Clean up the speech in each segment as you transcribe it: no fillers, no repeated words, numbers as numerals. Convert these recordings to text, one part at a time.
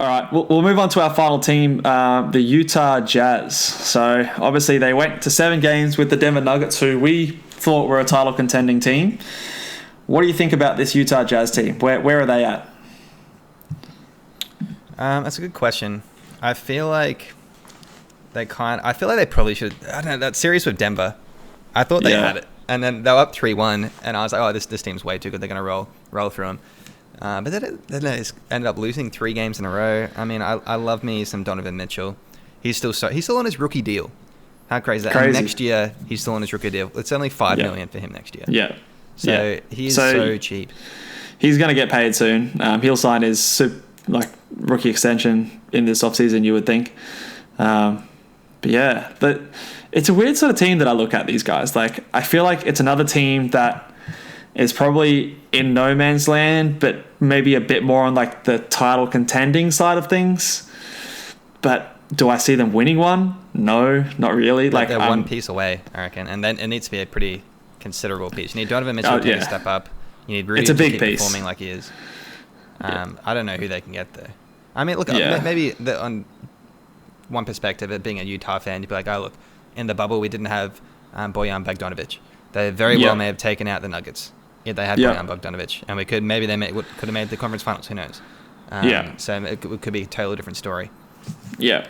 All right, we'll move on to our final team, the Utah Jazz. So obviously they went to 7 games with the Denver Nuggets, who we thought were a title contending team. What do you think about this Utah Jazz team? Where are they at? That's a good question. I feel like they probably should. I don't know, that series with Denver. I thought they had it, and then they were up 3-1, and I was like, oh, this team's way too good. They're going to roll through them. But then they ended up losing 3 games in a row. I mean, I love me some Donovan Mitchell. He's still on his rookie deal. How crazy is that? And next year, he's still on his rookie deal. It's only $5 million for him next year. Yeah. So he is so cheap. He's going to get paid soon. He'll sign his rookie extension in this offseason, you would think. But it's a weird sort of team that I look at, these guys. Like, I feel like it's another team that is probably in no man's land, but maybe a bit more on like the title contending side of things. But do I see them winning one? No, not really. Like they're one piece away, I reckon, and then it needs to be a pretty considerable piece. You need Donovan Mitchell to step up. You need Rudy to keep performing like he is. I don't know who they can get there. I mean, look, maybe on one perspective, of being a Utah fan, you'd be like, oh, look, in the bubble we didn't have Bojan Bogdanovic. They very well may have taken out the Nuggets. Yeah, they had Bojan Bogdanovic, and could have made the conference finals. Who knows? So it could be a totally different story. Yeah,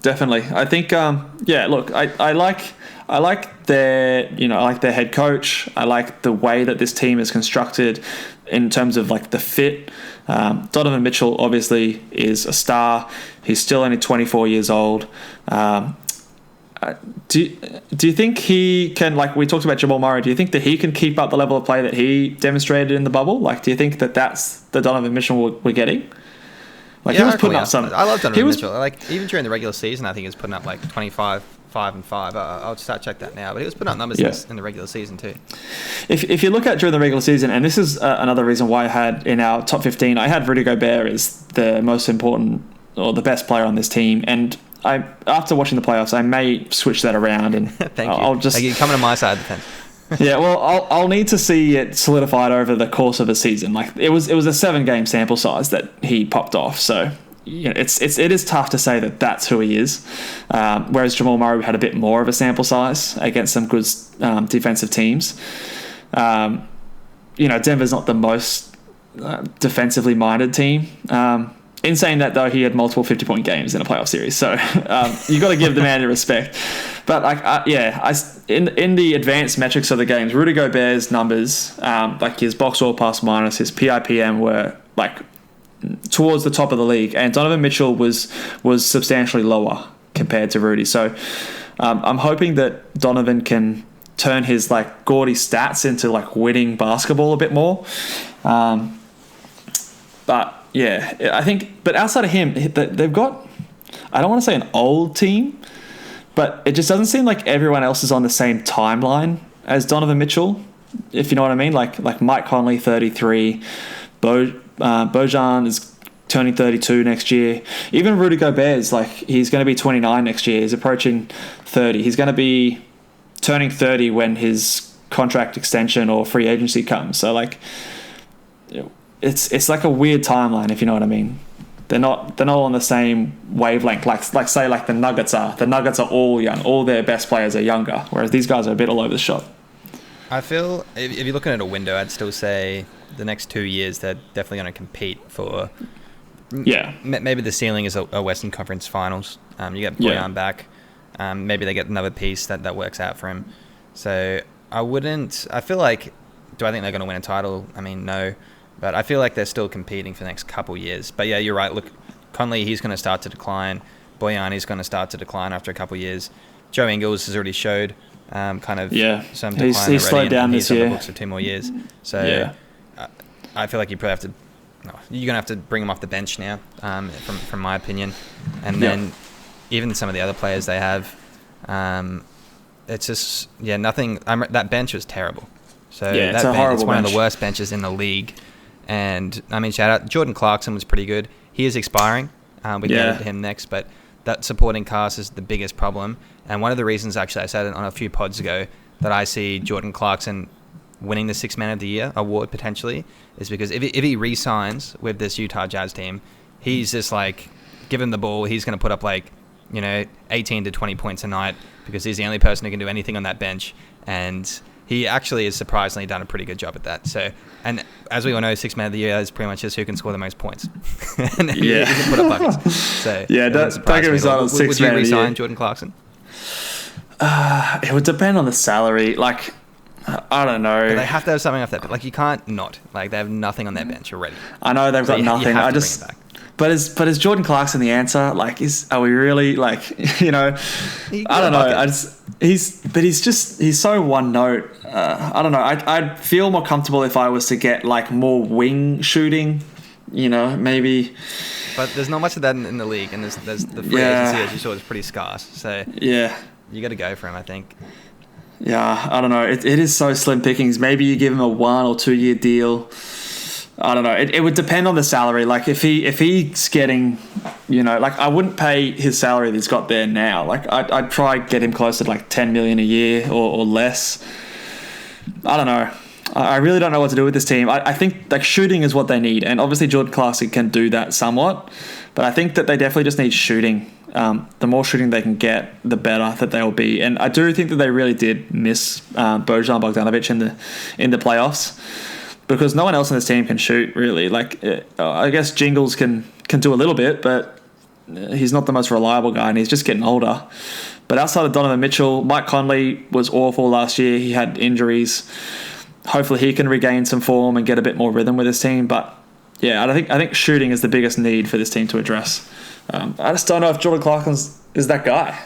definitely. I think. Look, I like their head coach. I like the way that this team is constructed in terms of like the fit. Donovan Mitchell obviously is a star. He's still only 24 years old. Do you think he can, like we talked about Jamal Murray, do you think that he can keep up the level of play that he demonstrated in the bubble? Like, do you think that that's the Donovan Mitchell we're getting? Like, he was putting up some... I love Donovan Mitchell. Like, even during the regular season, I think he was putting up like 25, 5 and 5. I'll start check that now. But he was putting up numbers in the regular season too. If you look at during the regular season, and this is another reason why I had in our top 15, I had Rudy Gobert as the most important or the best player on this team. And after watching the playoffs, I may switch that around, and Thank you. Coming to my side of the fence. Yeah, well, I'll need to see it solidified over the course of a season. Like it was a 7-game sample size that he popped off, so it is tough to say that that's who he is. Whereas Jamal Murray had a bit more of a sample size against some good defensive teams. Denver's not the most defensively minded team. In saying that, though, he had multiple 50-point games in a playoff series, so you got to give the man your respect. But in the advanced metrics of the games, Rudy Gobert's numbers, like his box score plus minus, his PIPM were like towards the top of the league, and Donovan Mitchell was substantially lower compared to Rudy. So I'm hoping that Donovan can turn his like gaudy stats into like winning basketball a bit more. But yeah, I think, but outside of him, they've got, I don't want to say an old team, but it just doesn't seem like everyone else is on the same timeline as Donovan Mitchell, if you know what I mean. Like Mike Conley, 33, Bojan is turning 32 next year. Even Rudy Gobert is like, he's going to be 29 next year. He's approaching 30. He's going to be turning 30 when his contract extension or free agency comes. So like, it's like a weird timeline, if you know what I mean. They're not on the same wavelength like say like the Nuggets are. The Nuggets are all young. All their best players are younger, whereas these guys are a bit all over the shop. I feel if you're looking at a window, I'd still say the next 2 years they're definitely going to compete for. Yeah. Maybe the ceiling is a Western Conference Finals. You get Bojan back. Maybe they get another piece that works out for him. So I feel like, do I think they're going to win a title? I mean, no. But I feel like they're still competing for the next couple years. But yeah, you're right. Look, Conley, he's going to start to decline. Bojan is going to start to decline after a couple years. Joe Ingles has already showed some decline he's slowed down this year. He's on the books for 2 more years. So I feel like you're going to have to bring him off the bench now, from my opinion. And then even some of the other players they have, it's just, nothing. That bench was terrible. So it's one of the worst benches in the league. And I mean, shout out, Jordan Clarkson was pretty good. He is expiring. We get to him next, but that supporting cast is the biggest problem. And one of the reasons, actually, I said it on a few pods ago, that I see Jordan Clarkson winning the Sixth Man of the Year award potentially is because if he re-signs with this Utah Jazz team, he's just like, give him the ball, he's going to put up 18 to 20 points a night because he's the only person who can do anything on that bench. And he actually has surprisingly done a pretty good job at that. So, and as we all know, Sixth Man of the Year is pretty much just who can score the most points. And he can put up buckets. So yeah, don't get me started on Sixth Man of the Year. Would you resign Jordan Clarkson? It would depend on the salary. Like, I don't know. But they have to have something off that. Like, you can't not. Like, they have nothing on their bench already. I know they've got nothing. You have to bring it back. But is Jordan Clarkson the answer? Like, are we really like, you know? I don't know. He's so one note. I don't know. I'd feel more comfortable if I was to get like more wing shooting. You know, maybe. But there's not much of that in the league, and there's the free agency, as you saw, is pretty scarce. So yeah, you got to go for him, I think. Yeah, I don't know. It is so slim pickings. Maybe you give him a 1 or 2 year deal. I don't know. It would depend on the salary. Like if he's getting, you know, like I wouldn't pay his salary that he's got there now. Like I'd try get him closer to like 10 million a year or less. I don't know. I really don't know what to do with this team. I think like shooting is what they need, and obviously Jordan Clarkson can do that somewhat. But I think that they definitely just need shooting. The more shooting they can get, the better that they'll be. And I do think that they really did miss Bojan Bogdanovic in the playoffs, because no one else on this team can shoot really. Like I guess Jingles can do a little bit, but he's not the most reliable guy, and he's just getting older. But outside of Donovan Mitchell, Mike Conley was awful last year. He had injuries. Hopefully he can regain some form and get a bit more rhythm with his team. But yeah, I think shooting is the biggest need for this team to address. I just don't know if Jordan Clarkson is that guy.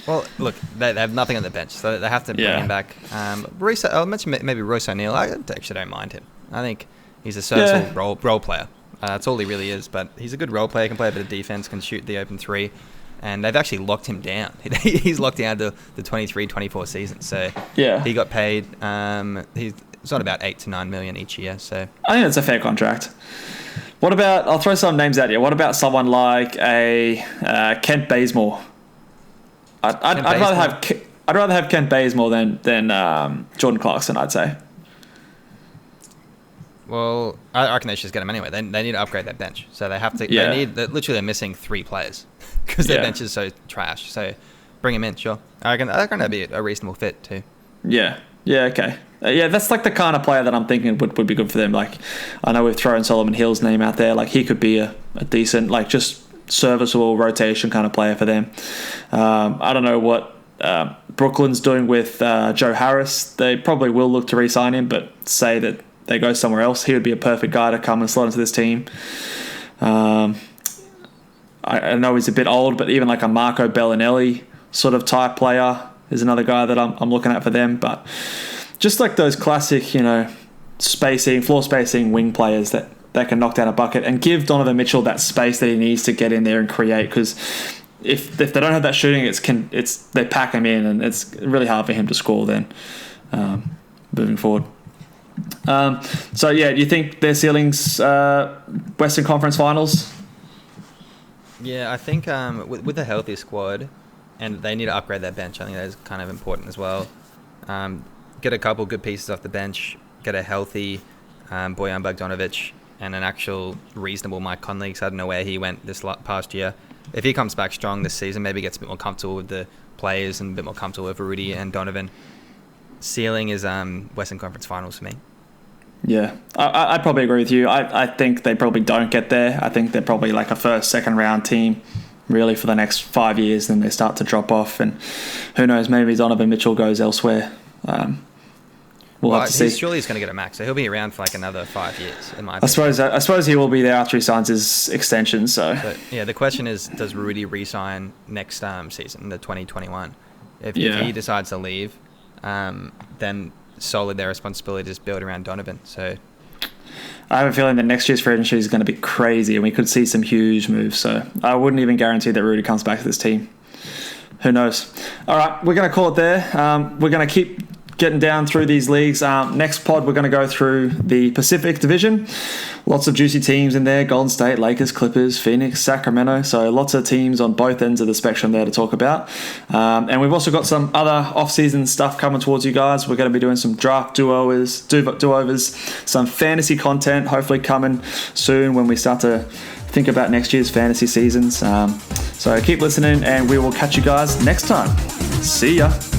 Well, look, they have nothing on the bench, so they have to bring him back. I'll mention maybe Royce O'Neal. I actually don't mind him. I think he's a serviceable role player. That's all he really is, but he's a good role player, can play a bit of defense, can shoot the open three, and they've actually locked him down. He's locked down to the 23-24 season, so he got paid. It's on about 8 to 9 million each year. So I think that's a fair contract. What about? I'll throw some names at you. What about someone like a Kent Bazemore? I'd rather have Kent Bazemore than Jordan Clarkson, I'd say. Well, I reckon they should just get him anyway. They need to upgrade that bench, so they have to. They're missing 3 players because their bench is so trash. So bring him in, sure. I reckon that'd be a reasonable fit too. Yeah. Okay. That's like the kind of player that I'm thinking would be good for them. Like, I know we've thrown Solomon Hill's name out there. Like, he could be a decent, like, just serviceable rotation kind of player for them. I don't know what Brooklyn's doing with Joe Harris. They probably will look to re-sign him, but say that they go somewhere else, he would be a perfect guy to come and slot into this team. I know he's a bit old, but even like a Marco Bellinelli sort of type player is another guy that I'm looking at for them. But just like those classic, you know, floor spacing wing players that can knock down a bucket and give Donovan Mitchell that space that he needs to get in there and create. Because if they don't have that shooting, they pack him in, and it's really hard for him to score then moving forward. So yeah, do you think their ceiling's Western Conference Finals? Yeah, I think with a healthy squad, and they need to upgrade their bench. I think that is kind of important as well. Get a couple good pieces off the bench. Get a healthy Bojan Bogdanovic and an actual reasonable Mike Conley, because I don't know where he went this past year. If he comes back strong this season, maybe gets a bit more comfortable with the players and a bit more comfortable with Rudy and Donovan. Ceiling is Western Conference Finals for me. Yeah, I'd probably agree with you. I think they probably don't get there. I think they're probably like a first, second round team really for the next 5 years, then they start to drop off, and who knows, maybe Donovan Mitchell goes elsewhere. We'll have to see. Surely he's going to get a max, so he'll be around for like another 5 years, in my opinion. I suppose he will be there after he signs his extension. So yeah, the question is, does Rudy re-sign next season, the 2021? If he decides to leave, then solely their responsibility to just build around Donovan. So I have a feeling that next year's free agency is going to be crazy, and we could see some huge moves. So I wouldn't even guarantee that Rudy comes back to this team. Who knows? All right, we're going to call it there. We're going to keep getting down through these leagues. Next pod, we're going to go through the Pacific Division. Lots of juicy teams in there. Golden State, Lakers, Clippers, Phoenix, Sacramento. So lots of teams on both ends of the spectrum there to talk about. And we've also got some other off-season stuff coming towards you guys. We're going to be doing some draft do-overs, some fantasy content, hopefully coming soon when we start to think about next year's fantasy seasons. So keep listening, and we will catch you guys next time. See ya.